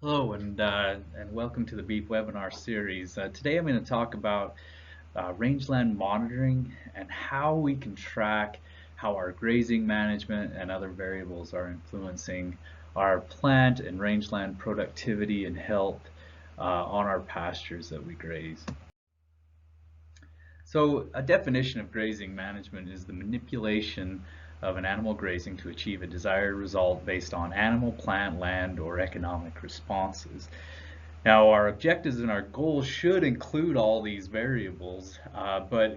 Hello and welcome to the Beef webinar series. Today I'm going to talk about rangeland monitoring and how we can track how our grazing management and other variables are influencing our plant and rangeland productivity and health on our pastures that we graze. So a definition of grazing management is the manipulation of an animal grazing to achieve a desired result based on animal, plant, land, or economic responses. Now, our objectives and our goals should include all these variables, but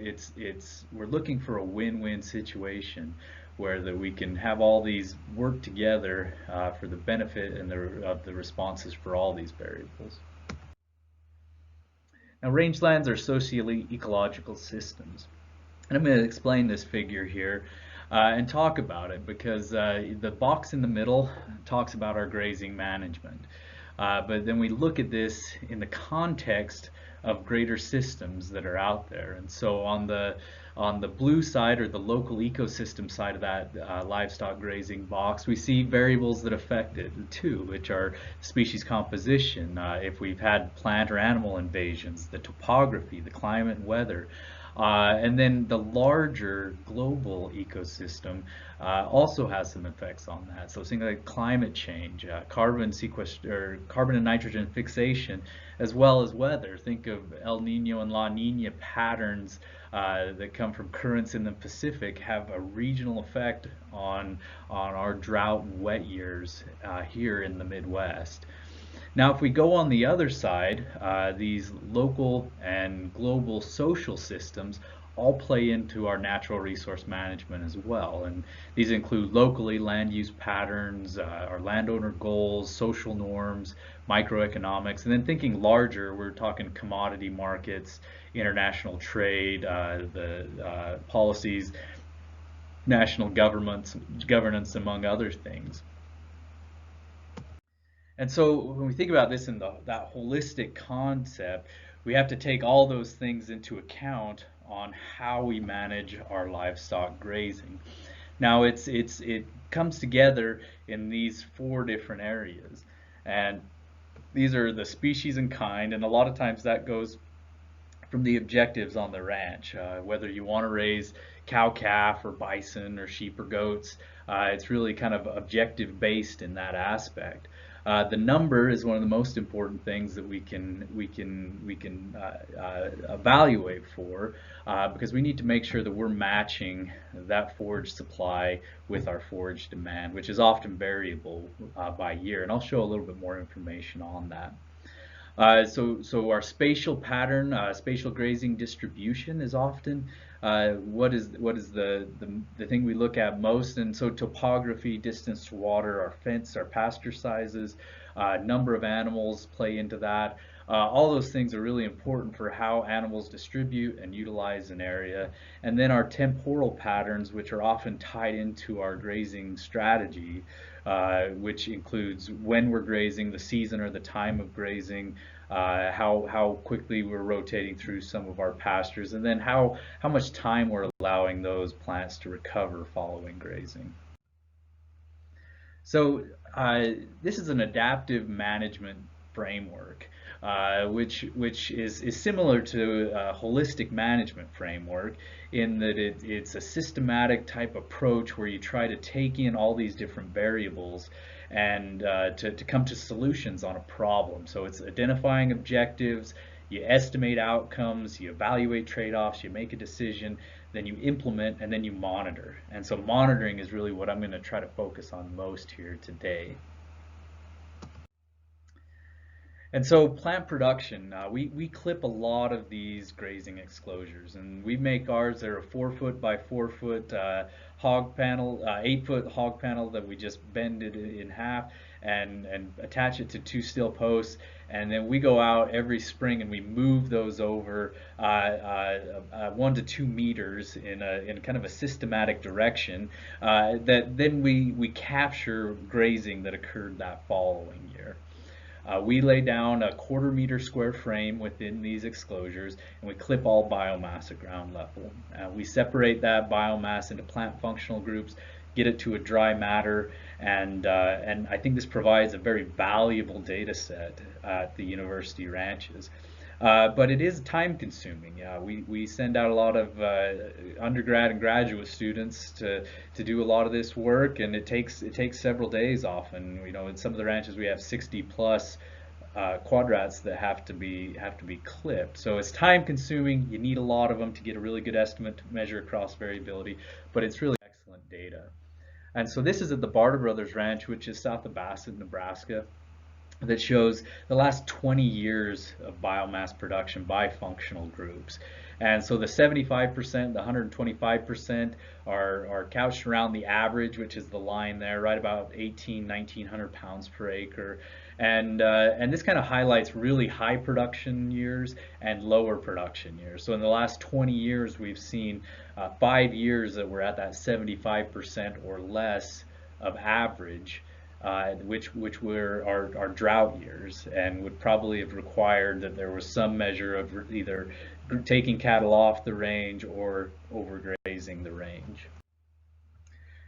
we're looking for a win-win situation where that we can have all these work together for the benefit and of the responses for all these variables. Now, rangelands are socially ecological systems. And I'm going to explain this figure here and talk about it because the box in the middle talks about our grazing management. But then we look at this in the context of greater systems that are out there. And so on the blue side, or the local ecosystem side of that livestock grazing box, we see variables that affect it too, which are species composition, if we've had plant or animal invasions, the topography, the climate and weather. And then the larger global ecosystem also has some effects on that. So things like climate change, carbon and nitrogen fixation, as well as weather. Think of El Nino and La Nina patterns that come from currents in the Pacific have a regional effect on our drought and wet years here in the Midwest. Now, if we go on the other side, these local and global social systems all play into our natural resource management as well. And these include locally land use patterns, our landowner goals, social norms, microeconomics, and then thinking larger, we're talking commodity markets, international trade, the policies, national governance, among other things. And so when we think about this in that holistic concept, we have to take all those things into account on how we manage our livestock grazing. Now it comes together in these four different areas. And these are the species and kind, and a lot of times that goes from the objectives on the ranch, whether you want to raise cow, calf, or bison, or sheep or goats. It's really kind of objective based in that aspect. The number is one of the most important things that we can evaluate for, because we need to make sure that we're matching that forage supply with our forage demand, which is often variable by year. And I'll show a little bit more information on that. So our spatial pattern, spatial grazing distribution is often what is the thing we look at most. And so topography, distance to water, our fence, our pasture sizes, number of animals play into that. All those things are really important for how animals distribute and utilize an area. And then our temporal patterns, which are often tied into our grazing strategy, which includes when we're grazing, the season or the time of grazing, how quickly we're rotating through some of our pastures, and then how much time we're allowing those plants to recover following grazing. So this is an adaptive management framework, which is similar to a holistic management framework in that it's a systematic type approach where you try to take in all these different variables and to come to solutions on a problem. So it's identifying objectives, you estimate outcomes, you evaluate trade-offs, you make a decision, then you implement, and then you monitor. And so monitoring is really what I'm going to try to focus on most here today. And so plant production, we clip a lot of these grazing exclosures, and we make ours. They're a 4 foot by 4 foot hog panel, 8 foot hog panel that we just bend it in half and attach it to two steel posts. And then we go out every spring and we move those over 1 to 2 meters in kind of a systematic direction that then we capture grazing that occurred that following year. We lay down a 1/4 meter square frame within these exclosures, and we clip all biomass at ground level. We separate that biomass into plant functional groups, get it to a dry matter, and I think this provides a very valuable data set at the university ranches. But it is time consuming. Yeah, we send out a lot of undergrad and graduate students to do a lot of this work, and it takes several days often. You know, in some of the ranches we have 60 plus quadrats that have to be clipped. So it's time consuming. You need a lot of them to get a really good estimate to measure across variability, but it's really excellent data. And so this is at the Barter Brothers Ranch, which is south of Bassett, Nebraska, that shows the last 20 years of biomass production by functional groups. And so the 75%, the 125% are couched around the average, which is the line there, right about 1900 pounds per acre. And this kind of highlights really high production years and lower production years. So in the last 20 years, we've seen 5 years that we're at that 75% or less of average, which were our drought years, and would probably have required that there was some measure of either taking cattle off the range or overgrazing the range.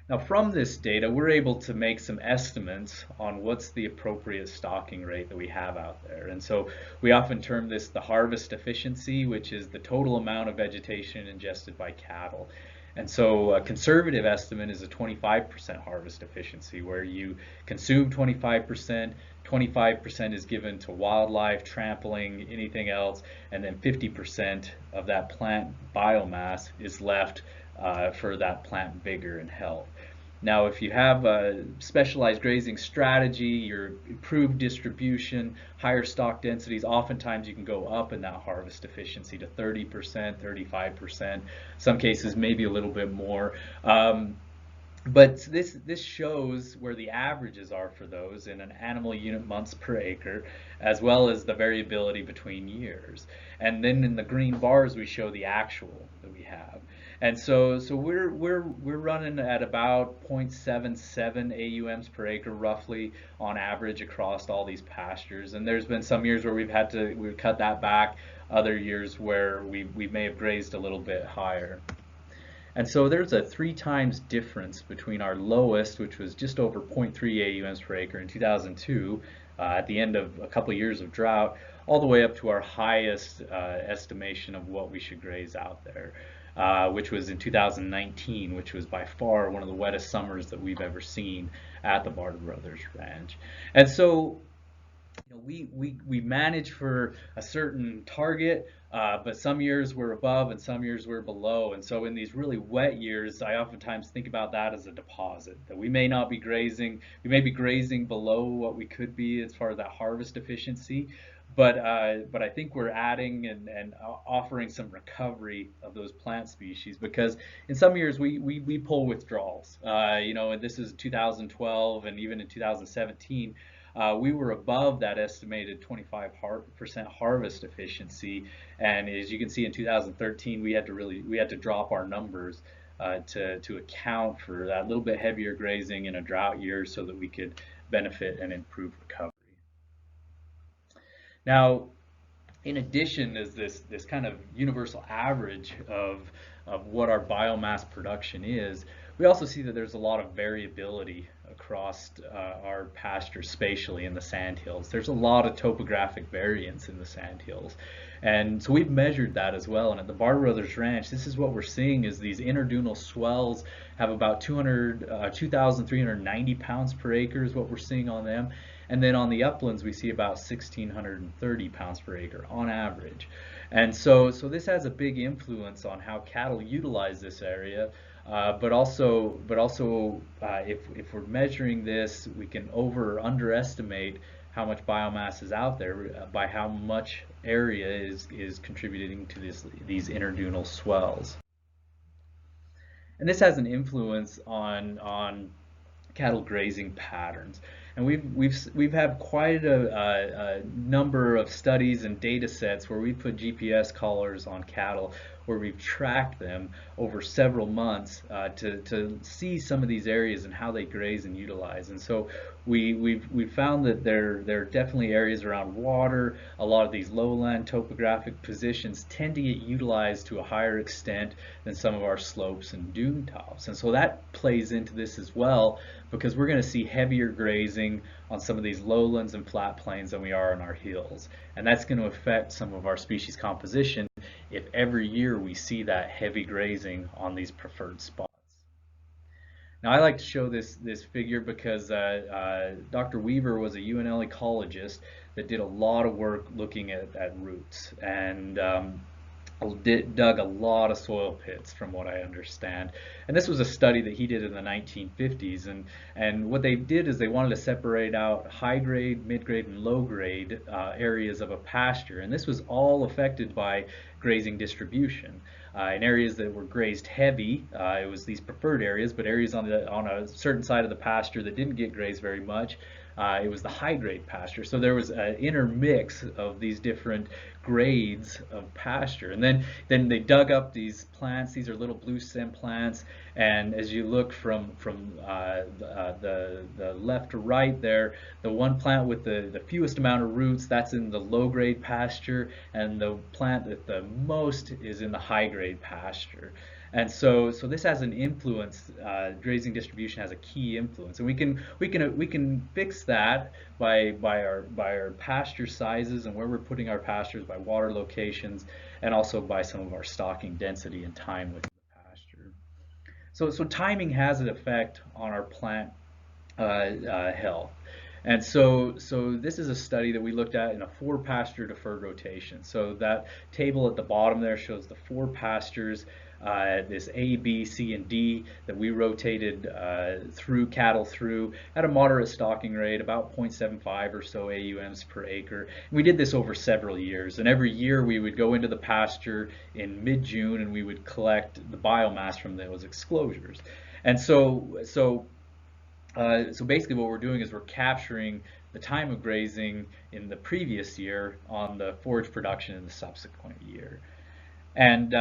Now, from this data, we're able to make some estimates on what's the appropriate stocking rate that we have out there. And so we often term this the harvest efficiency, which is the total amount of vegetation ingested by cattle. And so a conservative estimate is a 25% harvest efficiency, where you consume 25%, 25% is given to wildlife, trampling, anything else, and then 50% of that plant biomass is left for that plant vigor and health. Now, if you have a specialized grazing strategy, your improved distribution, higher stock densities, oftentimes you can go up in that harvest efficiency to 30%, 35%, some cases maybe a little bit more. But this shows where the averages are for those in an animal unit months per acre, as well as the variability between years. And then in the green bars, we show the actual that we have. And so we're running at about 0.77 AUMs per acre roughly on average across all these pastures. And there's been some years where we've cut that back, other years where we may have grazed a little bit higher. And so there's a 3 times difference between our lowest, which was just over 0.3 AUMs per acre in 2002, at the end of a couple of years of drought, all the way up to our highest estimation of what we should graze out there, which was in 2019, which was by far one of the wettest summers that we've ever seen at the Barter Brothers Ranch. And so, you know, we manage for a certain target, but some years we're above and some years we're below. And so in these really wet years, I oftentimes think about that as a deposit, that we may not be grazing, we may be grazing below what we could be as far as that harvest efficiency, but I think we're adding and offering some recovery of those plant species, because in some years we pull withdrawals. You know, and this is 2012 and even in 2017. We were above that estimated 25% harvest efficiency, and as you can see in 2013, we had to drop our numbers to account for that little bit heavier grazing in a drought year, so that we could benefit and improve recovery. Now, in addition, is this kind of universal average of what our biomass production is, we also see that there's a lot of variability across our pastures spatially in the sandhills. There's a lot of topographic variance in the sandhills. And so we've measured that as well. And at the Barter Brothers Ranch, this is what we're seeing is these interdunal swells have about 2,390 pounds per acre is what we're seeing on them. And then on the uplands, we see about 1,630 pounds per acre on average. And so this has a big influence on how cattle utilize this area. But also, if we're measuring this, we can over or underestimate how much biomass is out there by how much area is contributing to these interdunal swells. And this has an influence on cattle grazing patterns. And we've had quite a number of studies and data sets where we put GPS collars on cattle, where we've tracked them over several months to see some of these areas and how they graze and utilize. And so we've found that there are definitely areas around water. A lot of these lowland topographic positions tend to get utilized to a higher extent than some of our slopes and dune tops. And so that plays into this as well, because we're going to see heavier grazing on some of these lowlands and flat plains than we are on our hills. And that's going to affect some of our species composition if every year we see that heavy grazing on these preferred spots. Now, I like to show this figure because Dr. Weaver was a UNL ecologist that did a lot of work looking at roots, and dug a lot of soil pits from what I understand. And this was a study that he did in the 1950s, and what they did is they wanted to separate out high grade, mid grade, and low grade areas of a pasture, and this was all affected by grazing distribution. In areas that were grazed heavy, it was these preferred areas, but areas on a certain side of the pasture that didn't get grazed very much, it was the high grade pasture. So there was an intermix of these different grades of pasture. And then they dug up these plants. These are little blue stem plants. And as you look from the left to right there, the one plant with the fewest amount of roots, that's in the low grade pasture, and the plant that the most is in the high grade pasture. And so this has an influence. Grazing distribution has a key influence, and we can fix that by our pasture sizes and where we're putting our pastures, by water locations, and also by some of our stocking density and time within the pasture. So timing has an effect on our plant health. And so this is a study that we looked at in a 4 pasture deferred rotation. So that table at the bottom there shows the 4 pastures, this A, B, C, and D that we rotated through cattle through at a moderate stocking rate, about 0.75 or so AUMs per acre. And we did this over several years, and every year we would go into the pasture in mid-June and we would collect the biomass from those exclosures. And so basically what we're doing is we're capturing the time of grazing in the previous year on the forage production in the subsequent year. And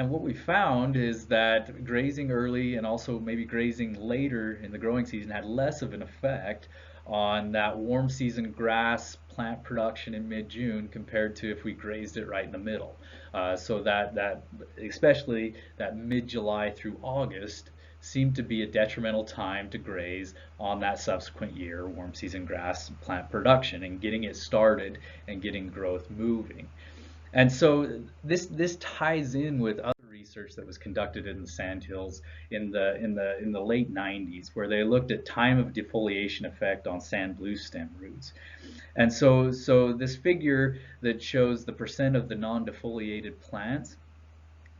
what we found is that grazing early and also maybe grazing later in the growing season had less of an effect on that warm season grass plant production in mid-June compared to if we grazed it right in the middle. So that especially that mid-July through August seemed to be a detrimental time to graze on that subsequent year warm season grass plant production and getting it started and getting growth moving. And so this ties in with other research that was conducted in the sandhills in the late 90s, where they looked at time of defoliation effect on sand bluestem roots. And so this figure that shows the percent of the non-defoliated plants,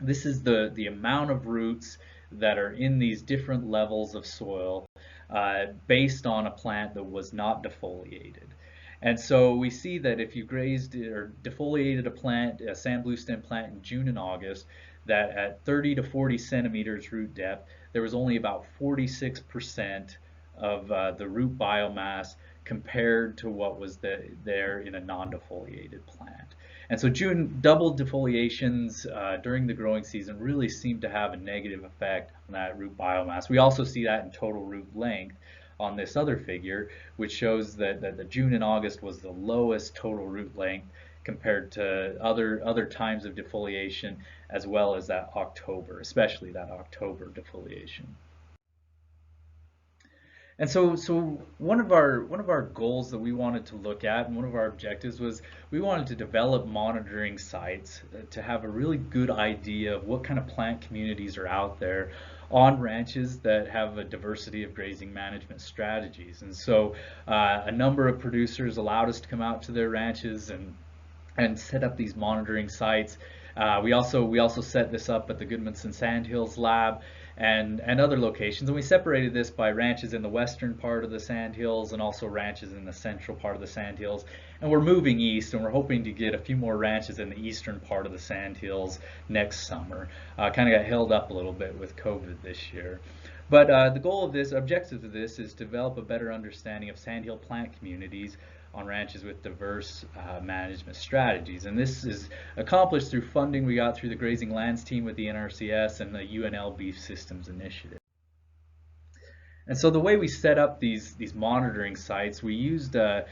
this is the amount of roots that are in these different levels of soil based on a plant that was not defoliated. And so we see that if you grazed or defoliated a plant, a sand bluestem plant in June and August, that at 30 to 40 centimeters root depth, there was only about 46% of the root biomass compared to what was there in a non-defoliated plant. And so June double defoliations during the growing season really seem to have a negative effect on that root biomass. We also see that in total root length on this other figure, which shows that the June and August was the lowest total root length compared to other times of defoliation, as well as that October, especially that October defoliation. And so one of our goals that we wanted to look at, and one of our objectives, was we wanted to develop monitoring sites to have a really good idea of what kind of plant communities are out there on ranches that have a diversity of grazing management strategies. And so a number of producers allowed us to come out to their ranches and set up these monitoring sites. We also set this up at the Goodmanson Sandhills Lab and other locations, and we separated this by ranches in the western part of the Sandhills and also ranches in the central part of the Sandhills. And we're moving east, and we're hoping to get a few more ranches in the eastern part of the Sandhills next summer. Kind of got held up a little bit with COVID this year. But the objective of this is to develop a better understanding of sandhill plant communities on ranches with diverse management strategies. And this is accomplished through funding we got through the Grazing Lands team with the NRCS and the UNL Beef Systems Initiative. And so the way we set up these monitoring sites, we used a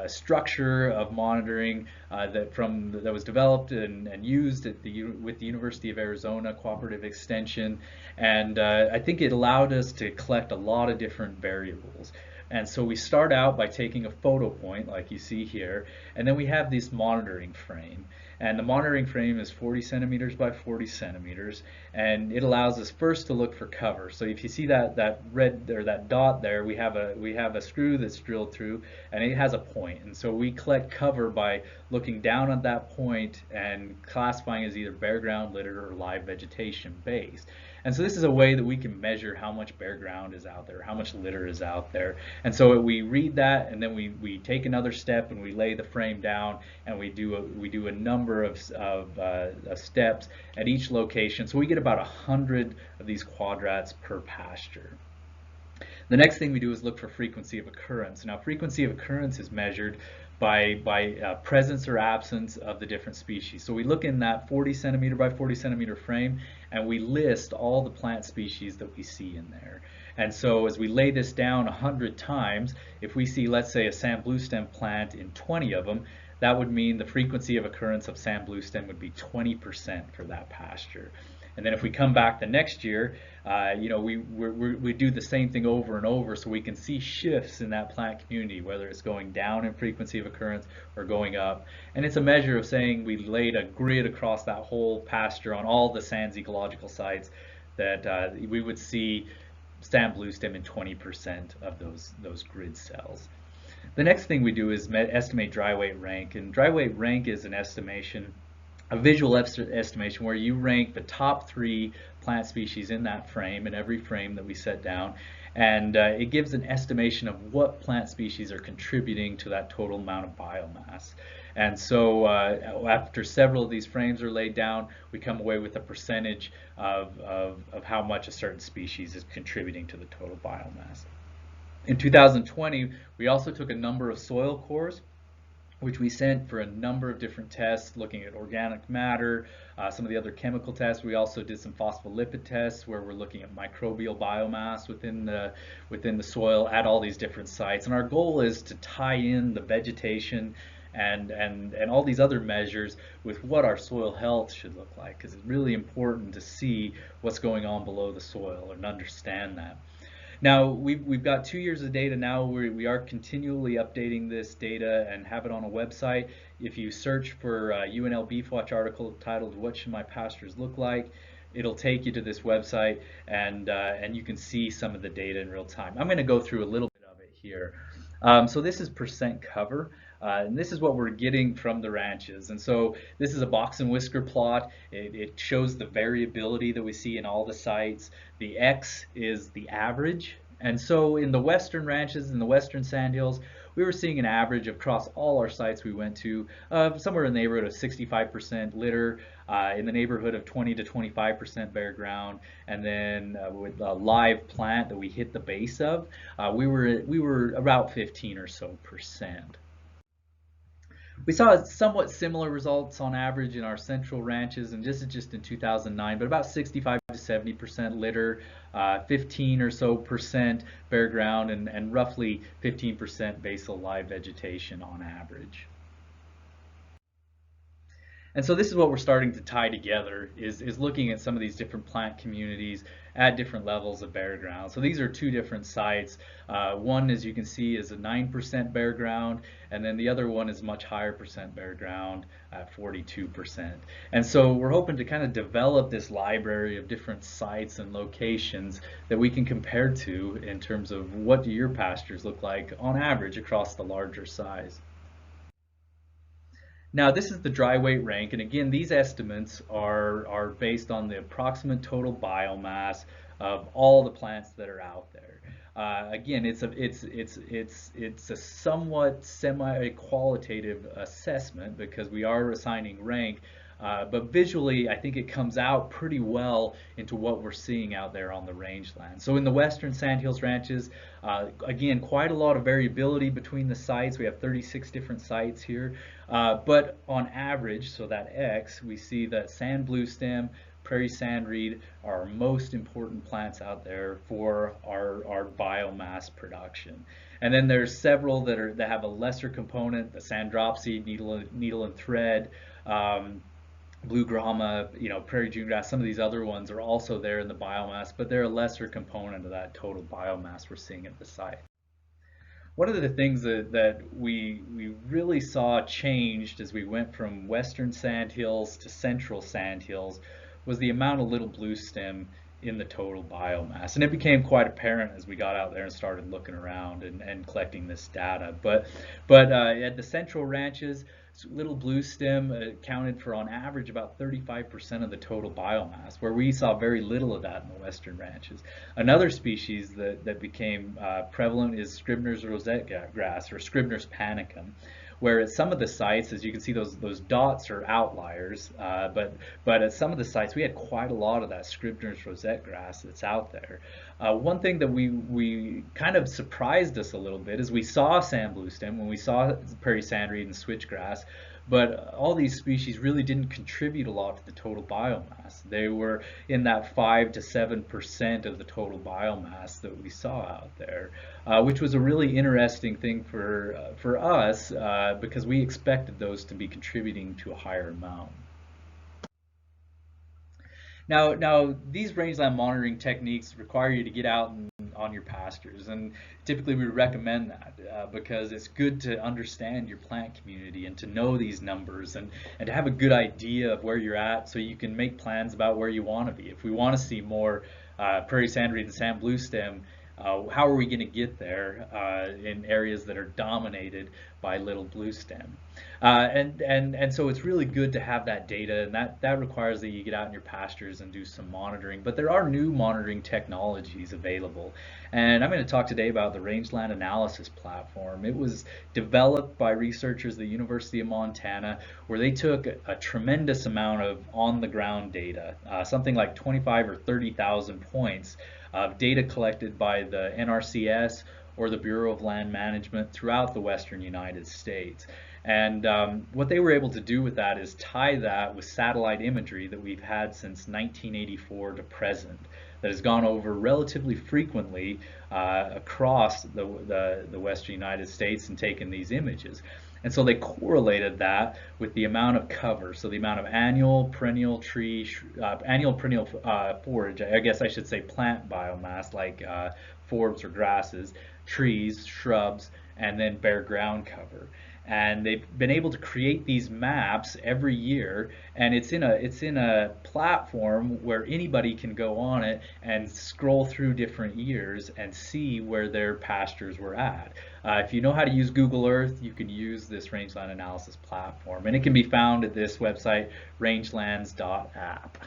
structure of monitoring that was developed and used at with the University of Arizona Cooperative Extension, and I think it allowed us to collect a lot of different variables. And so we start out by taking a photo point like you see here, and then we have this monitoring frame. And the monitoring frame is 40 centimeters by 40 centimeters, and it allows us first to look for cover. So if you see that red or that dot there, we have a screw that's drilled through, and it has a point. And so we collect cover by looking down at that point and classifying as either bare ground, litter, or live vegetation based. And so this is a way that we can measure how much bare ground is out there, how much litter is out there. And so we read that, and then we take another step and we lay the frame down, and we do a number of steps at each location. So we get about 100 of these quadrats per pasture. The next thing we do is look for frequency of occurrence. Now, frequency of occurrence is measured by presence or absence of the different species. So we look in that 40 centimeter by 40 centimeter frame, and we list all the plant species that we see in there. And so as we lay this down 100 times, if we see, let's say, a sand bluestem plant in 20 of them, that would mean the frequency of occurrence of sand bluestem would be 20% for that pasture. And then if we come back the next year, we do the same thing over and over, so we can see shifts in that plant community, whether it's going down in frequency of occurrence or going up. And it's a measure of saying we laid a grid across that whole pasture on all the sand's ecological sites that we would see sand bluestem in 20% of those grid cells. The next thing we do is estimate dry weight rank, and dry weight rank is an estimation, a visual estimation where you rank the top 3 plant species in that frame, in every frame that we set down, and it gives an estimation of what plant species are contributing to that total amount of biomass. And so after several of these frames are laid down, we come away with a percentage of how much a certain species is contributing to the total biomass. In 2020, we also took a number of soil cores, which we sent for a number of different tests, looking at organic matter, some of the other chemical tests. We also did some phospholipid tests where we're looking at microbial biomass within the soil at all these different sites. And our goal is to tie in the vegetation and all these other measures with what our soil health should look like, because it's really important to see what's going on below the soil and understand that. Now, we've got 2 years of data now. We are continually updating this data and have it on a website. If you search for UNL Beef Watch article titled "What Should My Pastures Look Like?", it'll take you to this website, and you can see some of the data in real time. I'm going to go through a little bit of it here. So this is percent cover. And this is what we're getting from the ranches. And so this is a box and whisker plot. It shows the variability that we see in all the sites. The X is the average. And so in the western ranches, in the western sandhills, we were seeing an average across all our sites we went to somewhere in the neighborhood of 65% litter, in the neighborhood of 20 to 25% bare ground, and then with a live plant that we hit the base of, we were about 15 or so percent. We saw somewhat similar results on average in our central ranches, and this is just in 2009, but about 65 to 70% litter, 15 or so percent bare ground, and roughly 15% basal live vegetation on average. And so this is what we're starting to tie together, is looking at some of these different plant communities at different levels of bare ground. So these are 2 different sites. One, as you can see, is a 9% bare ground, and then the other one is much higher percent bare ground at 42%. And so we're hoping to kind of develop this library of different sites and locations that we can compare to in terms of what do your pastures look like on average across the larger size. Now this is the dry weight rank, and again these estimates are based on the approximate total biomass of all the plants that are out there. Again, it's a somewhat semi-qualitative assessment because we are assigning rank But visually, I think it comes out pretty well into what we're seeing out there on the rangeland. So in the western Sandhills ranches, again, quite a lot of variability between the sites. We have 36 different sites here. But on average, so that X, we see that sand bluestem, prairie sandreed are our most important plants out there for our biomass production. And then there's several that have a lesser component, the sandropsy, needle and thread, blue grama, prairie June grass. Some of these other ones are also there in the biomass, but they're a lesser component of that total biomass we're seeing at the site. One of the things that we really saw changed as we went from western sandhills to central sandhills was the amount of little bluestem in the total biomass. And it became quite apparent as we got out there and started looking around and collecting this data. But at the central ranches, little bluestem accounted for on average about 35% of the total biomass, where we saw very little of that in the western ranches. Another species that became prevalent is Scribner's rosette grass, or Scribner's panicum, where at some of the sites, as you can see, those dots are outliers, but at some of the sites we had quite a lot of that Scribner's rosette grass that's out there. One thing that we kind of surprised us a little bit is we saw sand bluestem when we saw prairie sandreed and switchgrass, but all these species really didn't contribute a lot to the total biomass. They were in that 5 to 7% of the total biomass that we saw out there, which was a really interesting thing for us because we expected those to be contributing to a higher amount. Now these rangeland monitoring techniques require you to get out on your pastures, and typically we recommend that because it's good to understand your plant community and to know these numbers and to have a good idea of where you're at so you can make plans about where you want to be. If we want to see more prairie sandreed and sand bluestem, how are we going to get there in areas that are dominated by little bluestem? And so it's really good to have that data, and that requires that you get out in your pastures and do some monitoring. But there are new monitoring technologies available, and I'm going to talk today about the Rangeland Analysis Platform. It was developed by researchers at the University of Montana, where they took a tremendous amount of on-the-ground data, something like 25 or 30,000 points of data collected by the NRCS or the Bureau of Land Management throughout the western United States. And what they were able to do with that is tie that with satellite imagery that we've had since 1984 to present, that has gone over relatively frequently across the western United States and taken these images. And so they correlated that with the amount of cover, so the amount of annual perennial forage, I guess I should say plant biomass, like forbs or grasses, trees, shrubs, and then bare ground cover. And they've been able to create these maps every year, and it's in a platform where anybody can go on it and scroll through different years and see where their pastures were at. If you know how to use Google Earth, you can use this Rangeland Analysis Platform, and it can be found at this website, rangelands.app.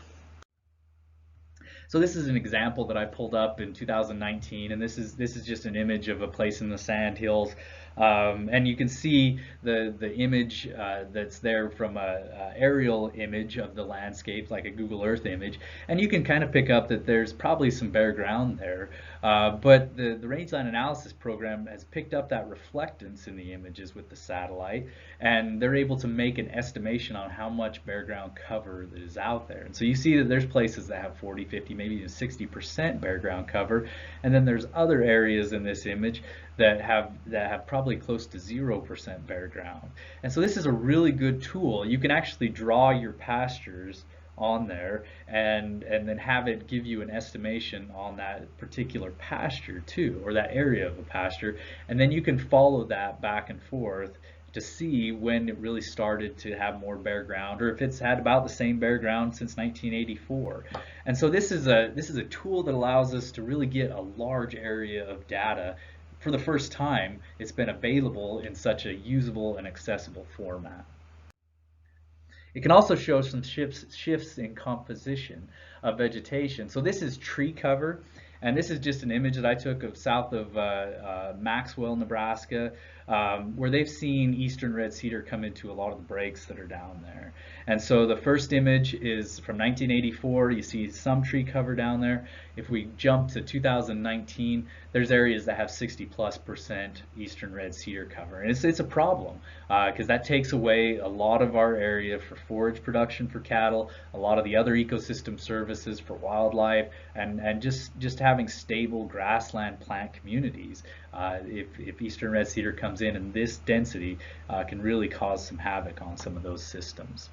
So this is an example that I pulled up in 2019, and this is just an image of a place in the Sandhills. And you can see the image that's there from a aerial image of the landscape, like a Google Earth image, and you can kind of pick up that there's probably some bare ground there. But the Rangeland Analysis Program has picked up that reflectance in the images with the satellite, and they're able to make an estimation on how much bare ground cover that is out there. And so you see that there's places that have 40, 50, maybe even 60% bare ground cover, and then there's other areas in this image that have probably close to 0% bare ground. And so this is a really good tool. You can actually draw your pastures on there and then have it give you an estimation on that particular pasture too, or that area of a pasture, and then you can follow that back and forth to see when it really started to have more bare ground, or if it's had about the same bare ground since 1984. And so this is a tool that allows us to really get a large area of data. For the first time, it's been available in such a usable and accessible format. It can also show some shifts in composition of vegetation. So this is tree cover, And this is just an image that I took of south of Maxwell, Nebraska, where they've seen eastern red cedar come into a lot of the breaks that are down there. And so the first image is from 1984. You see some tree cover down there. If we jump to 2019, there's areas that have 60+% eastern red cedar cover. And it's a problem because that takes away a lot of our area for forage production for cattle, a lot of the other ecosystem services for wildlife, and just having stable grassland plant communities. If eastern red cedar comes in this density, can really cause some havoc on some of those systems.